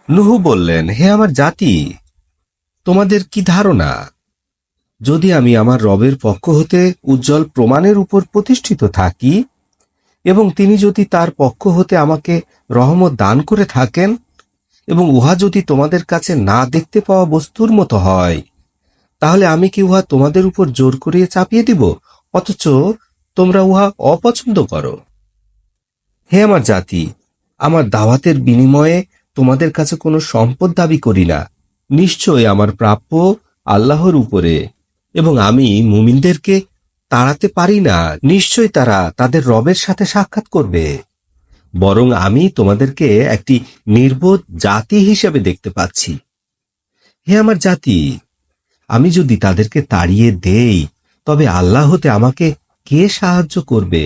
নুহু বললেন, হে আমার জাতি, তোমাদের কি ধারণা, যদি আমি আমার রবের পক্ষ হতে উজ্জ্বল প্রমাণের উপর প্রতিষ্ঠিত থাকি এবং তিনি যদি তার পক্ষ হতে আমাকে রহমত দান করে থাকেন এবং উহা যদি তোমাদের কাছে না দেখতে পাওয়া বস্তুর মতো হয়, তাহলে আমি কি উহা তোমাদের উপর জোর করিয়ে চাপিয়ে দিব, অথচ তোমরা উহা অপছন্দ করো? হে আমার জাতি, আমার দাওয়াতের বিনিময়ে তোমাদের কাছে কোনো সম্পদ দাবি করি না। নিশ্চয় আমার প্রাপ্য আল্লাহর উপরে, এবং আমি মুমিনদেরকে তাড়াতে পারি না। নিশ্চয় তারা তাদের রবের সাথে সাক্ষাৎ করবে। বরং আমি তোমাদেরকে একটি নির্বোধ জাতি হিসেবে দেখতে পাচ্ছি। হে আমার জাতি, আমি যদি তাদেরকে তাড়িয়ে দেই, তবে আল্লাহ হতে আমাকে কে সাহায্য করবে?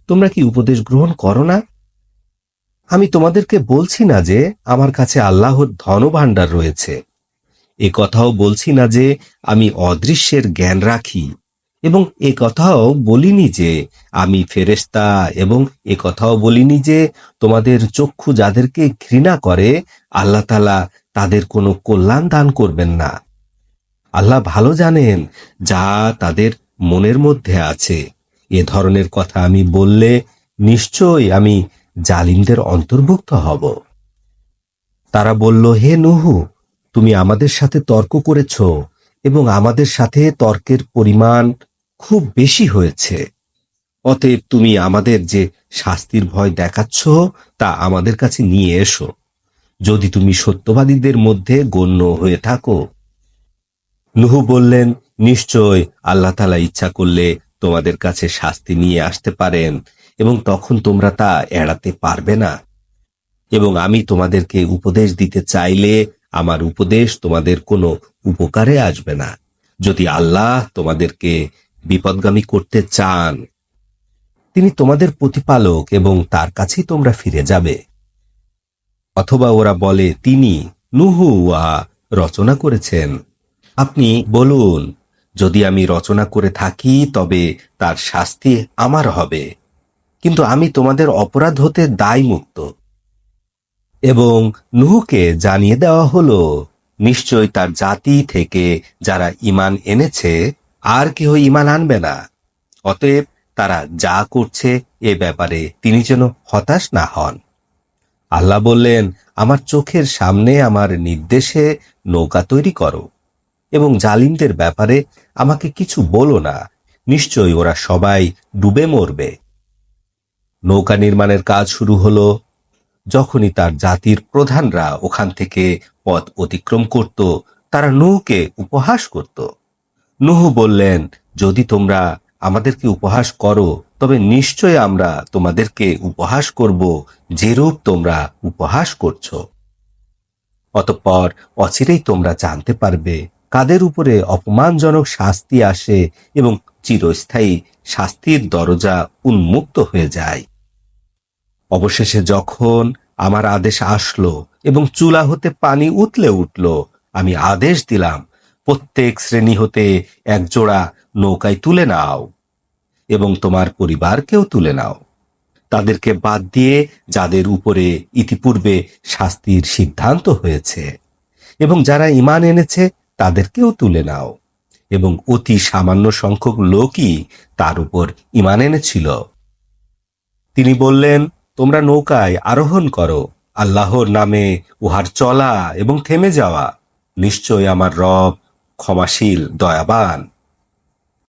তোমরা কি উপদেশ গ্রহণ করো না? আমি তোমাদেরকে বলছি না যে আমার কাছে আল্লাহর ধনভাণ্ডার রয়েছে। এ কথাও বলছি না যে আমি অদৃশ্যের জ্ঞান রাখি, এবং এ কথাও বলিনি যে আমি ফেরেশতা, এবং এ কথাও বলিনি যে তোমাদের চক্ষু যাদেরকে ঘৃণা করে আল্লাহ তাআলা তাদের কোনো কল্যাণ দান করবেন না। আল্লাহ ভালো জানেন যা তাদের মনের মধ্যে আছে। এ ধরনের কথা আমি বললে নিশ্চয়ই আমি জালিমদের অন্তর্ভুক্ত হব। তারা বলল, হে নূহ, তুমি আমাদের সাথে তর্ক করেছ এবং আমাদের সাথে তর্কের পরিমাণ খুব বেশি হয়েছে। অতএব তুমি আমাদের যে শাস্তির ভয় দেখাচ্ছ তা আমাদের কাছে নিয়ে এসো, যদি তুমি সত্যবাদীদের মধ্যে গণ্য হয়ে থাকো। নূহ বললেন, নিশ্চয় আল্লাহ তাআলা ইচ্ছা করলে তোমাদের কাছে শাস্তি নিয়ে আসতে পারেন, এবং তখন তোমরা তা এড়াতে পারবে না। এবং আমি তোমাদেরকে উপদেশ দিতে চাইলে আমার উপদেশ তোমাদের কোনো উপকারে আসবে না, যদি আল্লাহ তোমাদেরকে বিপদগামী করতে চান। তিনি তোমাদের প্রতিপালক এবং তার কাছেই তোমরা ফিরে যাবে। অথবা ওরা বলে, তিনি নূহ উহা রচনা করেছেন। আপনি বলুন, যদি আমি রচনা করে থাকি তবে তার শাস্তি আমার হবে, কিন্তু আমি তোমাদের অপরাধ হতে দায়মুক্ত। এবং নূহকে জানিয়ে দেওয়া হলো, নিশ্চয় তার জাতি থেকে যারা ঈমান এনেছে আর কেহ ঈমান আনবে না। অতএব তারা যা করছে এ ব্যাপারে তিনি যেন হতাশ না হন। আল্লাহ বললেন, আমার চোখের সামনে আমার নির্দেশে নৌকা তৈরি করো, এবং জালিমদের ব্যাপারে আমাকে কিছু বলো না, নিশ্চয়ই ওরা সবাই ডুবে মরবে। নৌকা নির্মাণের কাজ শুরু হলো। যখনই তার জাতির প্রধানরা ওখান থেকে পথ অতিক্রম করত, তারা নূহকে উপহাস করত। নূহ বললেন, যদি তোমরা আমাদেরকে উপহাস করো তবে নিশ্চয় আমরা তোমাদেরকে উপহাস করব, যেরূপ তোমরা উপহাস করছো। অতঃপর অচিরেই তোমরা জানতে পারবে কাদের উপরে অপমানজনক শাস্তি আসে এবং চিরস্থায়ী শাস্তির দরজা উন্মুক্ত হয়ে যায়। অবশেষে যখন আমার আদেশ আসলো এবং চুলা হতে পানি উতলে উঠল, আমি আদেশ দিলাম, প্রত্যেক শ্রেণী হতে এক জোড়া নৌকায় তুলে নাও এবং তোমার পরিবারকেও তুলে নাও, তাদেরকে বাদ দিয়ে যাদের উপরে ইতিপূর্বে শাস্তির সিদ্ধান্ত হয়েছে, এবং যারা ঈমান এনেছে তাদেরকেও তুলে নাও। এবং অতি সামান্য সংখ্যক লোকই তার উপর ঈমান এনেছিল। তিনি বললেন, তোমরা নৌকায় আরোহণ করো, আল্লাহর নামে উহার চলা এবং থেমে যাওয়া। নিশ্চয় আমার রব ক্ষমাশীল, দয়াবান।